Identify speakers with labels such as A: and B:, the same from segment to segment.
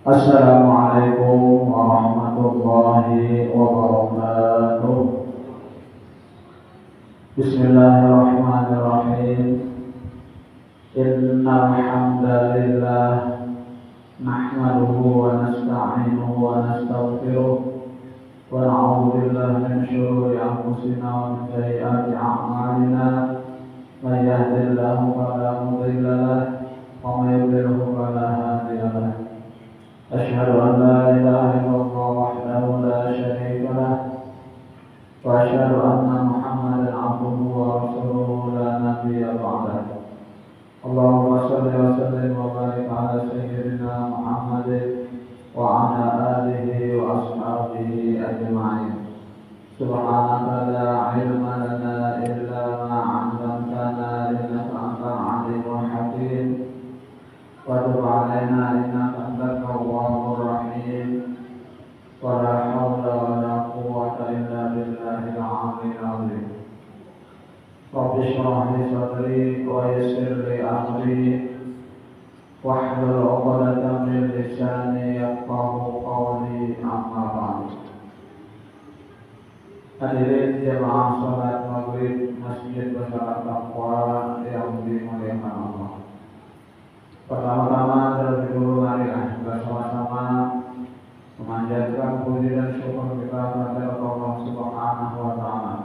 A: Assalamualaikum warahmatullahi wabarakatuh. Bismillahirrahmanirrahim. Innal hamdalillah nahmaduhu wa nasta'inuhu wa nastaghfiruh wa na'udzu billahi min shururi anfusina wa min sayyiati a'malina. May yahdihillahu fala mudilla lahu wa may yudlil fala hadiya lahu. أشهد أن لا إله إلا الله وحده لا شريك له وأشهد أن محمدا عبده ورسوله لا نبي بعده. اللهم صل وسلم وبارك على سيدنا محمد وعلى آله وأصحابه أجمعين. سبحانك لا علم لنا إلا ما علمتنا إنك أنت العليم الحكيم. وتب علينا إنك أنت التواب الرحيم. ولا حول ولا قوة إلا بالله العلي العظيم. رب اشرح لي صدري ويسر لي أمري واحلل عقدة من لساني يفقهوا قولي. أما بعد. Hadirin jemaah salat maghrib Masjid Besar Taqwa yang dimuliakan Allah. Pertama-tama terlebih marilah bersama-sama memanjatkan puji dan syukur kita kepada Allah Subhanahu wa taala.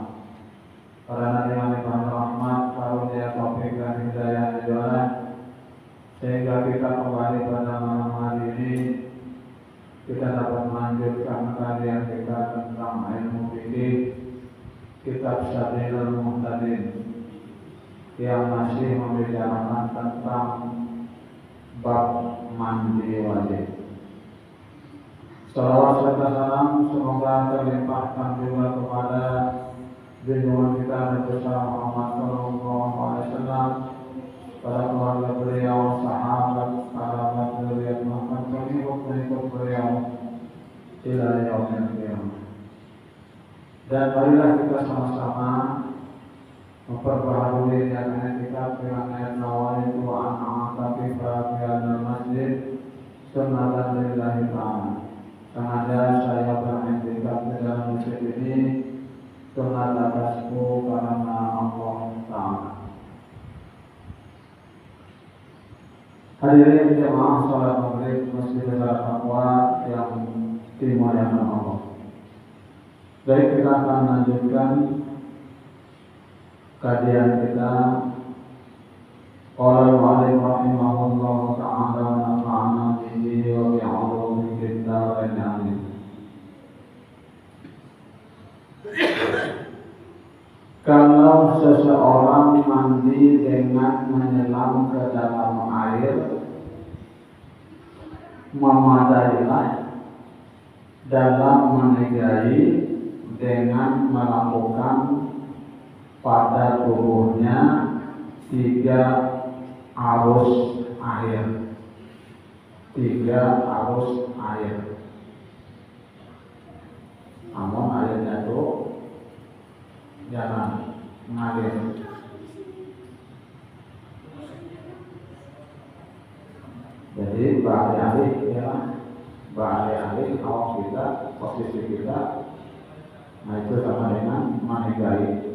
A: Karena dengan limpahan rahmat, karunia, taufik dan hidayah jalan sehingga kita kembali pada malam hari ini kita dapat melanjutkan kajian kita tentang ilmu fikih kitab Sabilul Muhtadin yang masih membicarakan tentang bab mandi wajib. Salawat serta salam semoga terlimpahkan juga kepada junjungan kita Nabi Muhammad SAW, para keluarga beliau, sahabat, sahabat beliau, bahkan pengikut beliau ila yaumil qiyamah. Dan marilah kita sama-sama memperbaharui niat kita dengan ayat nawaitu an a'takifa fi hadzal masjid sunnatan lillahi ta'ala. Sengaja saya beriktikaf di dalam masjid ini sunat atasku karena Allah Ta'ala. Hadirin jemaah salat maghrib Masjid Besar Taqwa yang dimuliakan Allah. Baik, kita akan lanjutkan kajian kita. Qala al-mu'allif rahimahullahu ta'ala wa nafa'ana bihi wa bi'ulumihi fid dharain amin. Kalau seseorang mandi dengan menyelam ke dalam air, memadailah dalam menikahi dengan melakukan pada tubuhnya 3 arus air. 3 arus air. Namun airnya itu jangan mengalir. Jadi alih-alih ya, alih-alih awak kita, posisi kita, nah itu sama dengan manegari.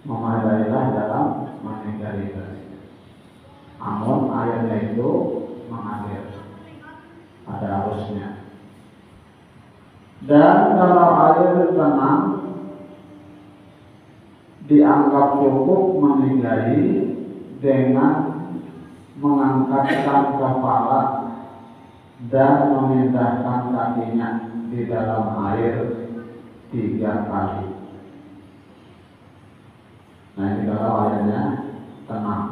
A: Memadailah dalam manegari tadi. Namun airnya itu mengalir, ada arusnya. Dan kalau air tenang dianggap cukup manegari dengan mengangkatkan kepala dan memindahkan kakinya di dalam air 3 kali. Nah ini kalau airnya tenang.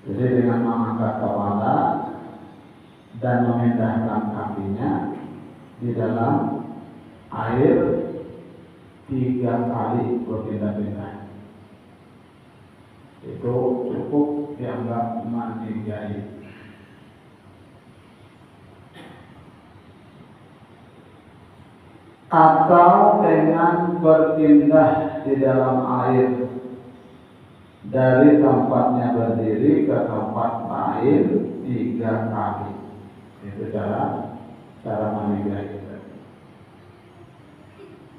A: Jadi dengan mengangkat kepala dan memindahkan kakinya di dalam air 3 kali berpindah-pindah, itu cukup dianggap manegari. Atau dengan berpindah di dalam air dari tempatnya berdiri ke tempat lain 3 kali. Itu cara manegari.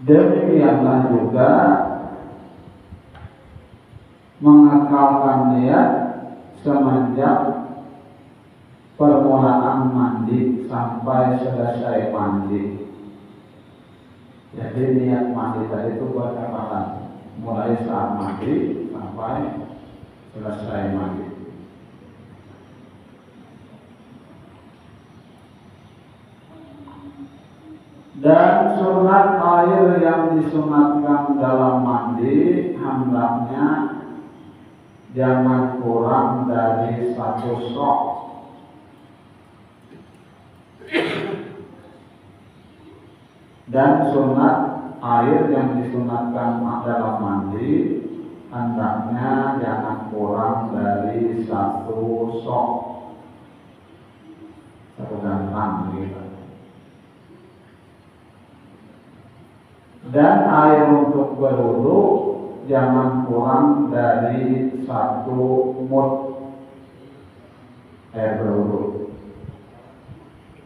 A: Demikianlah juga mengakalkan niat semenjak permulaan mandi sampai selesai mandi. Jadi niat mandi tadi itu berkepatan mulai saat mandi sampai selesai mandi. Dan sunat air yang disunatkan dalam mandi hendaknya jangan kurang dari 1 sok. Dan sunat air yang disunatkan dalam mandi hendaknya jangan kurang dari 1 sok, 1 gantang gitu. Dan air untuk berwudu jangan kurang dari 1 mud air berwudu.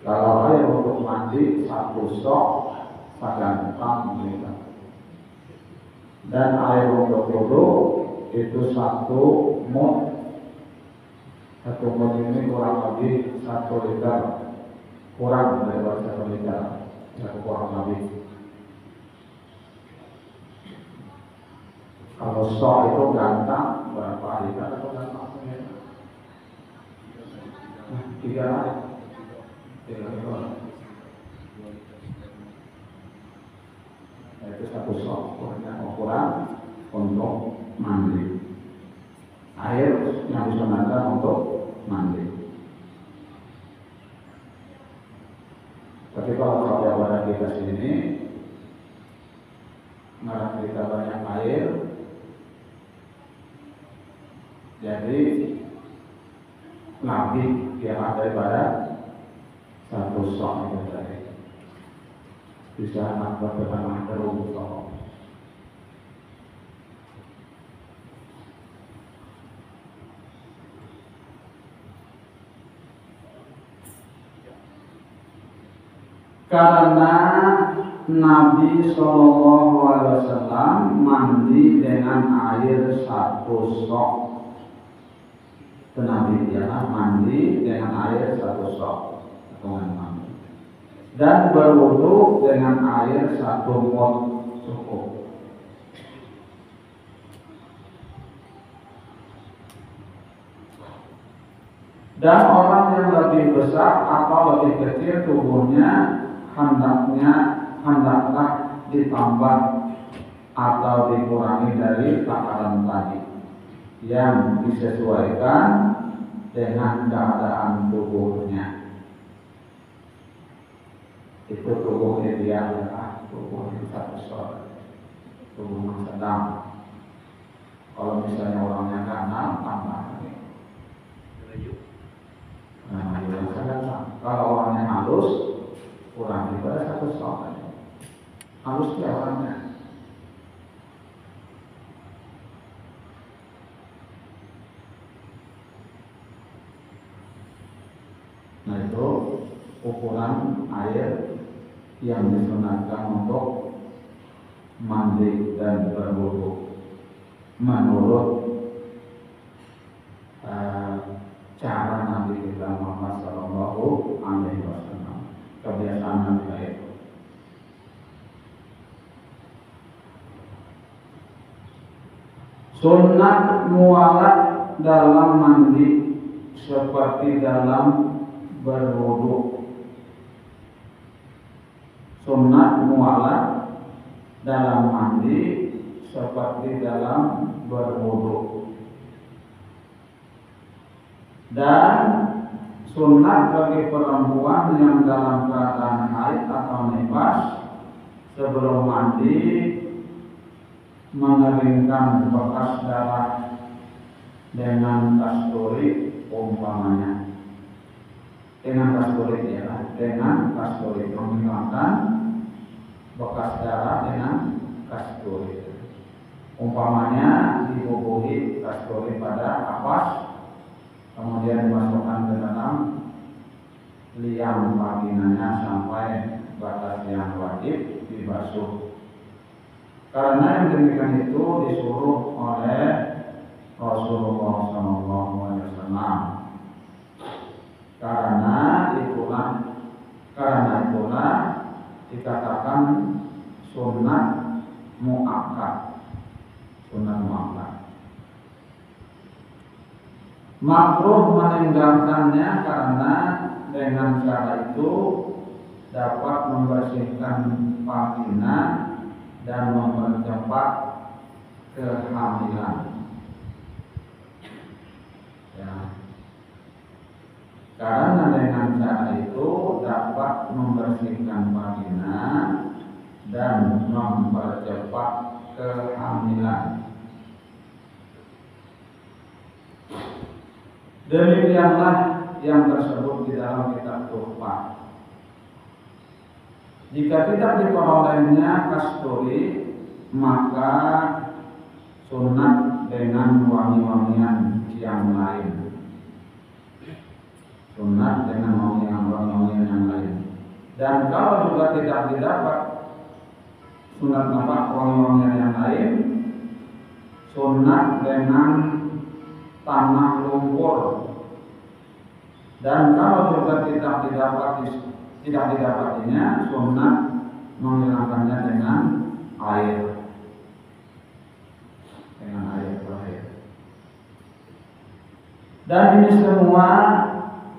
A: Kalau air untuk mandi 1 sok sagantang gitu. Dan air untuk wudu itu 1 mud. 1 mud ini kurang lebih 1 liter, kurang dari 1 liter, ya kurang lebih. Kalau sok itu gantang berapa liter atau gantang? 3 liter. 3 liter. Itu 1 sok, ukuran untuk mandi. Air yang disunatkan untuk mandi. Tapi kalau pada kita sini ngarang kita banyak air, jadi lebih dia daripada 1 sok itu tadi. Bisa nambah dengan terus. Karena Nabi SAW mandi dengan air 1 sok. Nabi dia mandi dengan air 1 sok, dan berwudu dengan air 1 mud cukup. Dan orang yang lebih besar atau lebih kecil tubuhnya hendaklah ditambah atau dikurangi dari takaran tadi yang disesuaikan dengan keadaan tubuhnya. Itu tubuh ideal ya, tubuh yang besar, tubuh yang sedang. Kalau Kalau misalnya orangnya kanan, tambah lagi. Kalau orangnya halus, kurang daripada 1 setengah. Halus dia orangnya. Nah itu ukuran air yang disunahkan untuk mandi dan berwudu menurut cara Nabi kita Muhammad Sallallahu Alaihi Wasallam, kebiasaan Nabi itu. Sunnah mualat dalam mandi seperti dalam berwudu. Sunnah mualat dalam mandi seperti dalam berwudu. Dan sunnah bagi perempuan yang dalam keadaan haid atau nifas sebelum mandi mengeringkan bekas darah dengan kasturi umpamanya. Dengan kasturi ya, dengan kasturi menghilangkan bekas darah dengan kasturi. Umpamanya dibubuhi kasturi pada kapas, kemudian dimasukkan ke dalam liang vaginanya sampai batas yang wajib dibasuh. Karena yang demikian itu disuruh oleh Rasulullah SAW. Karena itulah dikatakan sunnah muakkad. Sunnah muakkad. Makruh meninggalkannya karena dengan cara itu dapat membersihkan vagina dan mempercepat kehamilan. Ya. Karena dengan cara itu dapat membersihkan vagina dan mempercepat kehamilan. Demikianlah yang tersebut di dalam kitab Tuhfah. Jika tidak diperolehnya kasturi, maka sunat dengan wangi-wangian yang lain. Sunat dengan wangi-wangian yang lain. Dan kalau juga tidak didapat sunat wangi-wangian yang lain, sunat dengan tanah lumpur. Dan kalau juga tidak didapatinya, sunat menghilangkannya dengan air. Dengan air terakhir. Dan ini semua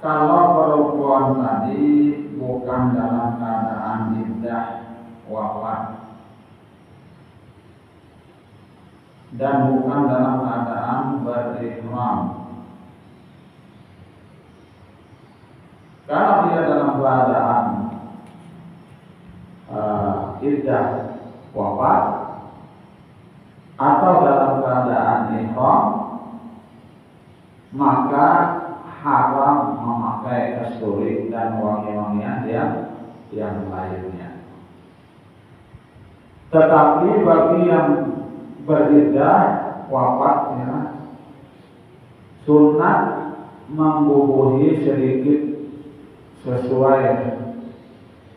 A: kalau perempuan tadi bukan dalam keadaan iddah wafat dan bukan dalam keadaan berihram. Kalau dia dalam keadaan iddah wafat atau dalam keadaan ihram, maka haram memakai kasturi dan wangi-wangian yang lainnya. Tetapi bagi yang beriddah wafat, ya, sunat membubuhi sedikit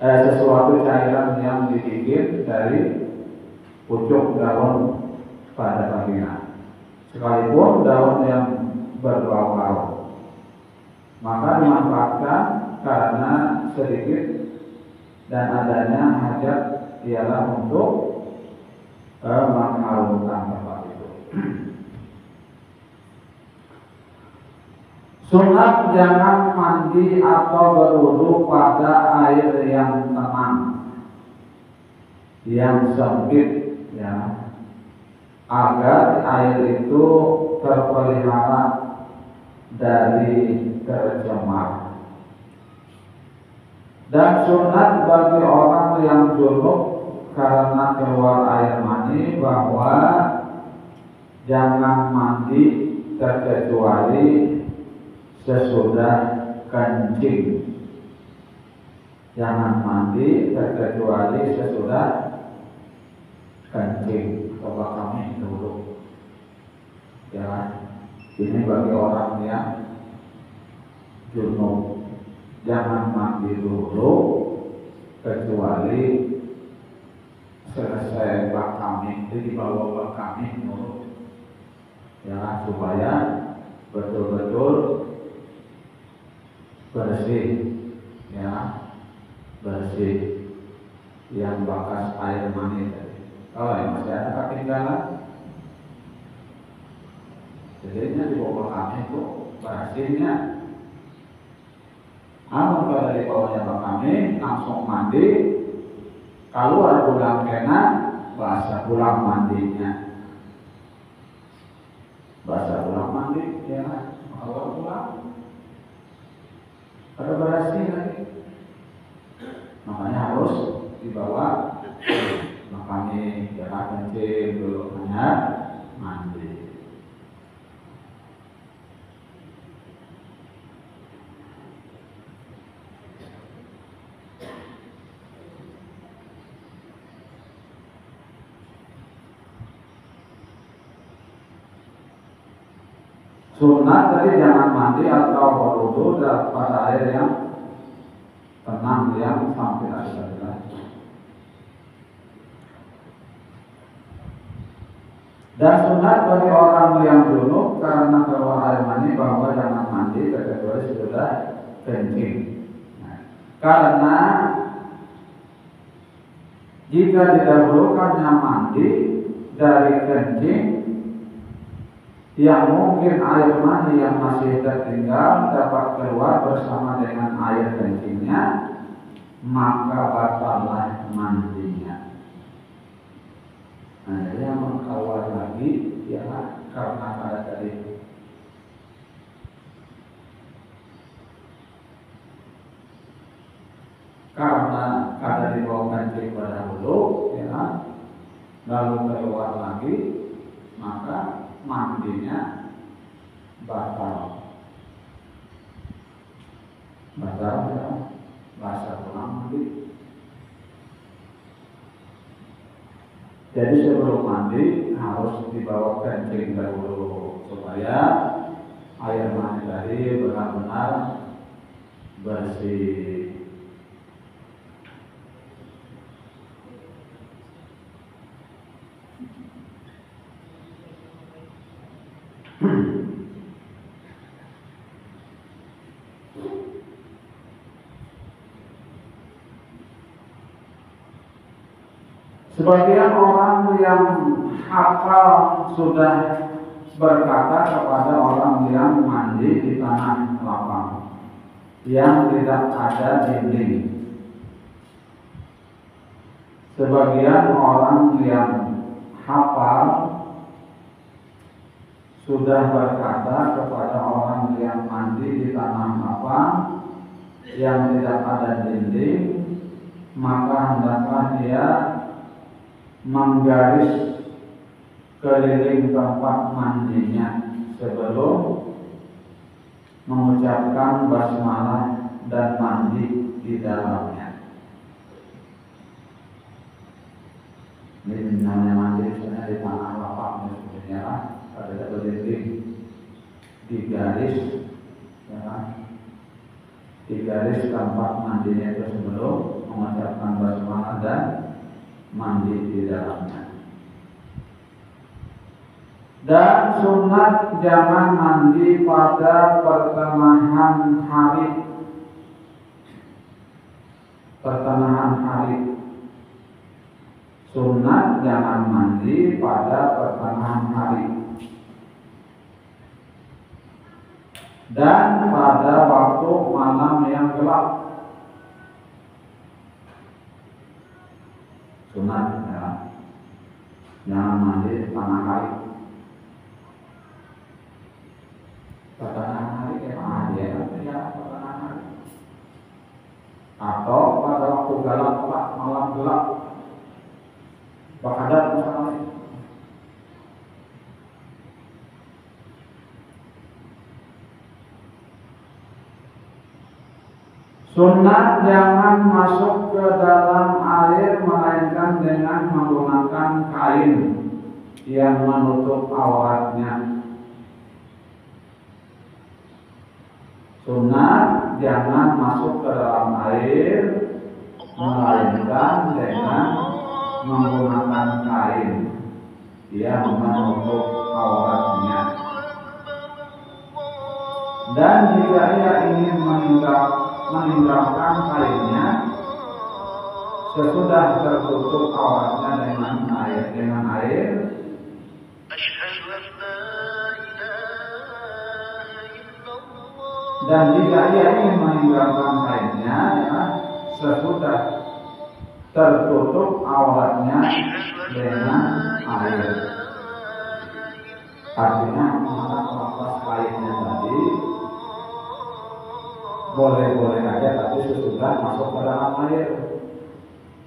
A: sesuatu cairan yang digigit dari pucuk daun pada vagina, sekalipun daun yang berbau-bau, maka dimanfaatkan karena sedikit dan adanya hajat ialah untuk mengharumkan tempat itu. Sunat jangan mandi atau berwudu pada air yang tenang, yang sempit, ya, agar air itu terpelihara dari tercemar. Dan sunat bagi orang yang junub karena keluar air mani bahwa jangan mandi terkecuali sesudah kencing. Jangan mandi terkecuali sesudah kencing atau kami dulu. Ya, ini bagi orang yang junub. Jangan mandi dulu kecuali selesai bak kami, jadi dibawa bak kami dulu. Ya, supaya betul-betul bersih, ya, bersih yang bekas air mani tadi. Kalau yang masih ada ketinggalan, jadinya di bawah kami itu bersihnya. Kalau dari bawahnya bak kami langsung mandi, keluar pulang kena bahasa pulang mandinya. Bahasa pulang mandi, ya, keluar pulang. Ada bersih lagi. Makanya harus dibawa makanya jarak kencing dulu hanya mandi. Sunat tadi jangan mandi atau berwudu pada air yang tenang yang sampai akhir. Dan sunat bagi orang yang junub karena keluar air mani bahwa jangan mandi terkecuali sudah kencing. Karena jika didahulukannya mandi dari kencing, yang mungkin air mani yang masih tertinggal dapat keluar bersama dengan air kencingnya, maka batallah mandinya. Nah, yang mengkawal lagi ya karena ada tadi karena ada di bawah kencing pada dulu, ya, lalu keluar lagi, maka mandinya batal. Batal ya, bahasa pulang mandi. Jadi sebelum mandi harus dibawa kencing dahulu supaya air mani tadi benar-benar bersih. Sebagian orang yang hafal sudah berkata kepada orang yang mandi di tanah lapang yang tidak ada dinding. Sebagian orang yang hafal sudah berkata kepada orang yang mandi di tanah lapang yang tidak ada dinding, maka hendaklah dia menggaris keliling tempat mandinya sebelum mengucapkan basmalah dan mandi di dalamnya. Ini namanya mandi misalnya di tanah lapang sebenarnya ada dinding, digaris, ya, digaris tempat mandinya itu sebelum mengucapkan basmalah dan mandi di dalamnya. Dan sunat jangan mandi pada pertengahan hari. Pertengahan hari. Sunat jangan mandi pada pertengahan hari. Dan pada waktu malam yang gelap. Sunat ya, jangan mandi di tengah hari. Pertengahan hari ya, ya pertengahan hari. Atau pada waktu gelap, malam gelap, menghadap misalnya. Sunat jangan masuk ke dalam air melainkan dengan menggunakan kain yang menutup auratnya. Sunat jangan masuk ke dalam air melainkan dengan menggunakan kain yang menutup auratnya. Dan jika ia ingin meninggalkan kainnya sesudah tertutup auratnya dengan air, dan jika ia ingin meninggalkan kainnya sesudah tertutup auratnya dengan air. Artinya melepas kainnya tadi boleh-boleh aja, tapi sesudah masuk ke dalam air.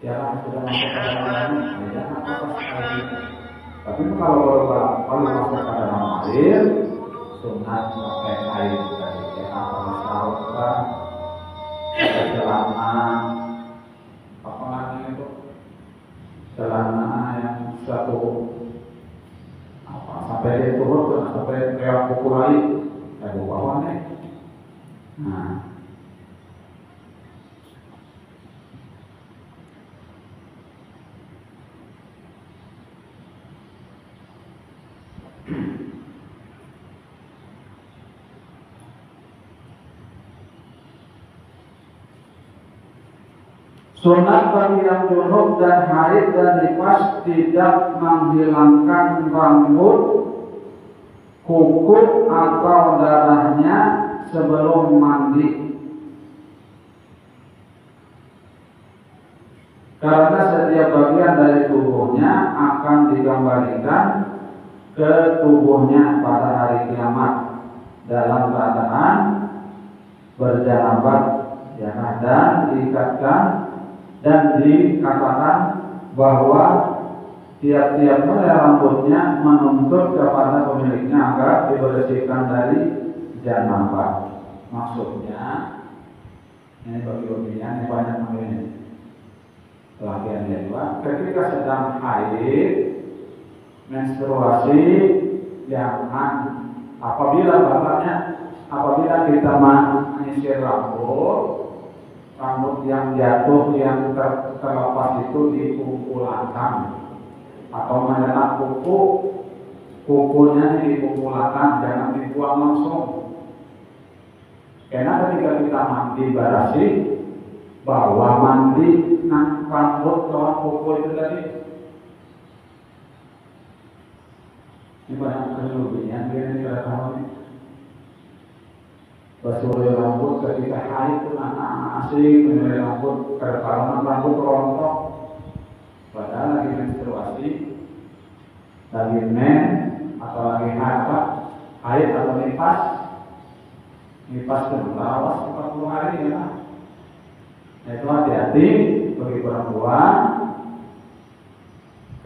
A: Ya, sudah masuk ke dalam air, jangan lepas kainnya. Tapi kalau masuk ke dalam air, sunat pakai kain tadi. Ya, apa sarung kan, celana, apa lagi itu? Celana yang satu apa sampai dia turun, sampai kayak kuku lagi, kayak bawah nih. Nah, sunat bagi yang junub dan haid dan nifas tidak menghilangkan rambut, kuku atau darahnya sebelum mandi. Karena setiap bagian dari tubuhnya akan dikembalikan ke tubuhnya pada hari kiamat dalam keadaan berjanabat, ya, dan diikatkan dan dikatakan bahwa tiap-tiap helai rambutnya menuntut kepada pemiliknya agar dibersihkan dari janabah. Maksudnya ini bagi umumnya ini banyak ini bagian kedua, ketika sedang haid, menstruasi, jangan apabila kita menyisir rambut yang jatuh yang terlepas itu dikumpulkan, atau menyetak kukunya dikumpulkan, jangan dibuang langsung. Karena ketika kita mandi barasi, bawa mandi rambut atau kuku itu tadi, ini banyak kelebihan yang kita tahu nih. Basuh rambut ketika haid itu anak asing, menyurai rambut keretarunan rambut rontok, padahal lagi menstruasi, lagi men atau lagi haid atau nifas itu lawas 40 hari ya. Nah, itu hati-hati bagi perempuan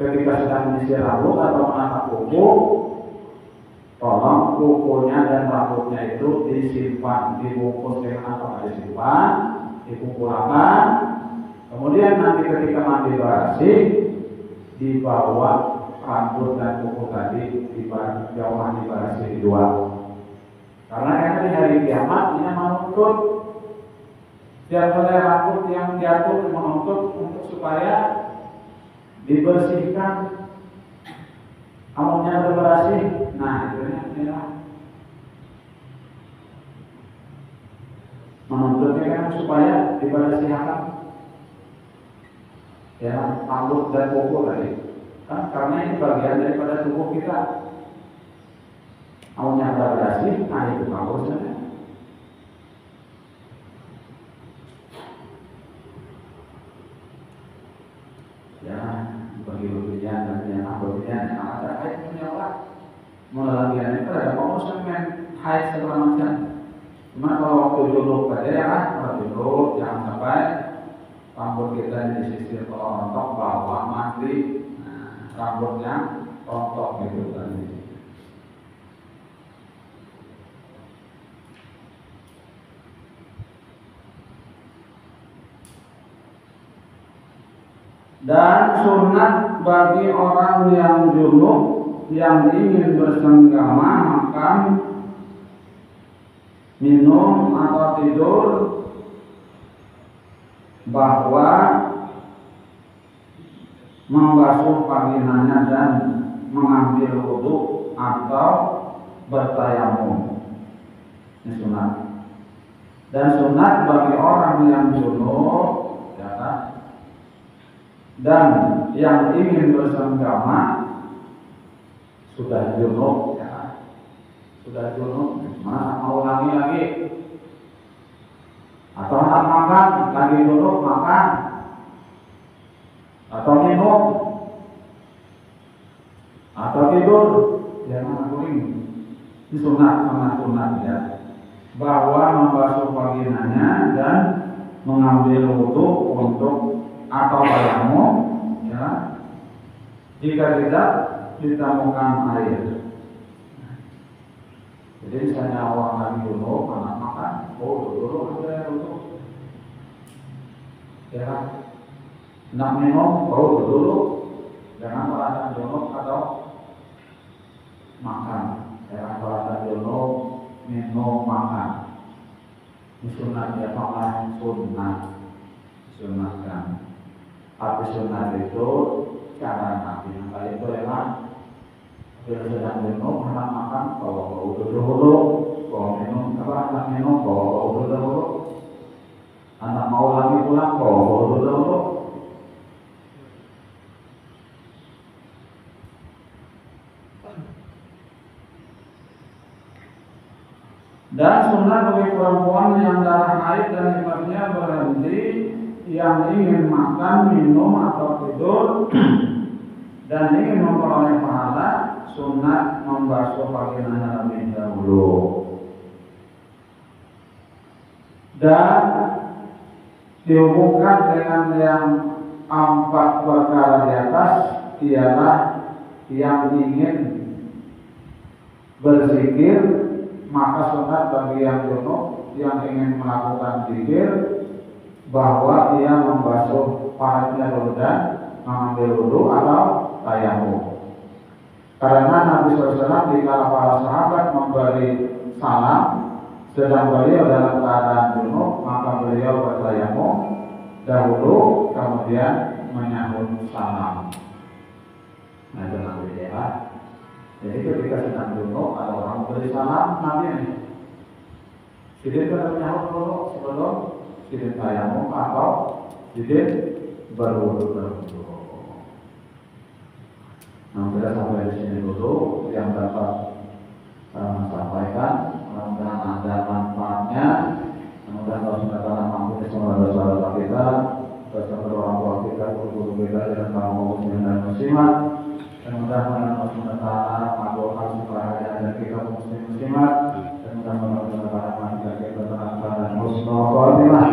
A: ketika sedang menyisir rambut atau menangkap kuku. Tolong kukunya dan rambutnya itu disimpan, dibungkus dengan apa, disimpan, dikumpulkan. Kemudian nanti ketika mandi barasi, dibawa rambut dan kuku tadi jauhan dibarasi dua. Karena yang di hari kiamat ini menuntut setiap helai rambut yang jatuh menuntut untuk supaya dibersihkan. Amunnya berbersih, nah itulah menuntutnya kan supaya dibersihkan, ya, rambut dan kuku tadi, kan karena ini bagian daripada tubuh kita. Amunnya berbersih, nah itu bagusnya. Ya, bagi ujian dan yang ujian yang ada haid menyalah melagian itu ada pengusaha men haid segala macam. Cuma kalau waktu junub saja ya kan, kalau junub jangan sampai rambut kita disisir kalau rontok bawa mandi, rambutnya rontok gitu tadi. Dan sunat bagi orang yang junub yang ingin bersenggama makan, minum atau tidur bahwa membasuh vaginanya dan mengambil wudhu atau bertayamum. Ini sunat. Dan sunat bagi orang yang junub, ya kan? Dan yang ingin bersenggama sudah junub, ya, sudah junub, mana mau lagi atau nak makan lagi junub makan atau minum atau tidur, jangan kuring. Ini sunat sama sunat ya, bahwa membasuh vaginanya dan mengambil wudhu untuk atau tayamum, ya, jika tidak ditemukan air. Jadi misalnya orang lagi junub, anak makan, dulu ada dulu, ya kan? Nak minum, dulu, jangan ada junub atau makan. Jangan ada junub, minum, makan. Ini sunat ya, makan sunatkan. Tapi sunat itu cara Nabi yang kali itu memang bila sedang minum, hendak makan, bawa wudhu dulu, bawa minum, hendak minum, bawa wudhu dulu, hendak mau lagi pulang, bawa wudhu dulu. Dan sunat bagi perempuan yang darah haid dan nifatnya berhenti, yang ingin makan, minum atau tidur dan ingin memperoleh pahala, sunat membasuh vaginanya terlebih dahulu. Dan dihubungkan dengan yang 4 perkara di atas, ialah yang ingin berzikir, maka sunat bagi yang junub yang ingin melakukan zikir bahwa ia membasuh pahatnya dulu dan mengambil wudhu atau tayamum. Karena Nabi SAW dikala para sahabat memberi salam sedang beliau dalam keadaan junub, maka beliau bertayamum dahulu kemudian menyahut salam. Nah itu Nabi ya. Jadi ketika sedang junub ada orang memberi salam, Nabi ini jadi kita menyahut dulu sebelum tidak tayamum atau tidak berwudu. Nah, kita sampai di sini dulu yang dapat sampaikan. Mudah-mudahan ada manfaatnya. Mudah-mudahan Allah SWT mengampuni semua dosa-dosa kita, dosa orang tua kita, guru-guru kita, dan kaum muslimin dan muslimat. Dan mudah-mudahan Allah SWT mengabulkan segala hajat dari kita muslim muslimat. Dan mudah-mudahan Allah SWT menjaga kita dan husnul khotimah.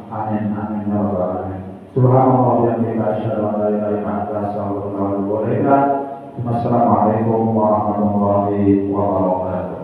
A: Amin amin ya rabbal alamin. Subhanallah wa bihamdihi asyhadu an la ilaha illa anta astaghfiruka wa atubu ilaik. Wassalamualaikum warahmatullahi wabarakatuh.